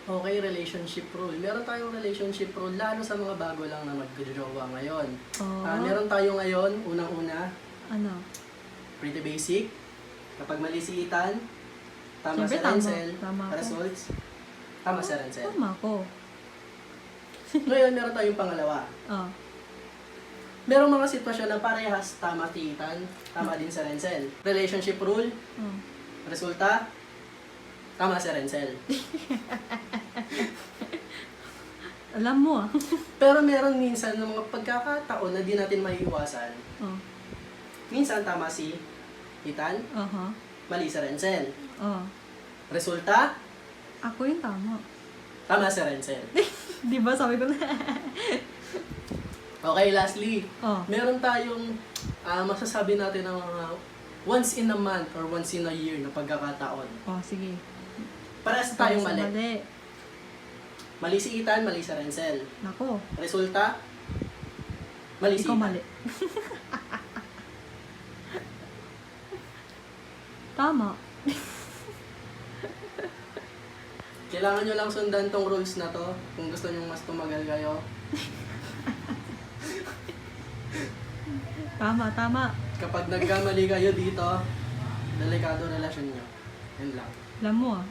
Okay, relationship rule. Meron tayong relationship rule, lalo sa mga bago lang na magjojowa ngayon. Oo. Meron tayo ngayon, unang-una, Ano? pretty basic. Kapag mali si Ethan, tama Siyempre, si Renzel, tama ako. results, tama si Renzel. Tama ko. Ngayon, meron tayong pangalawa. Oh. Merong mga sitwasyon na parehas tama si Ethan, tama din si Renzel. Relationship rule, Oh. resulta, tama si Renzel. Alam mo ah. Pero meron minsan ng mga pagkakataon na di natin maiiwasan. Oh. Minsan tama si Ethan, Aha. mali si Renzel. Oh. Resulta, Ako yung tama. tama si Renzel. Di ba sabi ko na? Okay, lastly, Oh. meron tayong masasabi natin ng mga once in a month or once in a year na pagkakataon. Oh, sige. Parehas tayong mali. Mali. Mali si Ethan, mali si Renzel. Nako. Resulta, mali si Ikaw Ethan. mali. Tama. Kailangan nyo lang sundan tong rules na to kung gusto nyo mas tumagal kayo. Tama. Kapag nagkamali kayo dito, delikado relasyon nyo. Yun lang. Alam mo ah.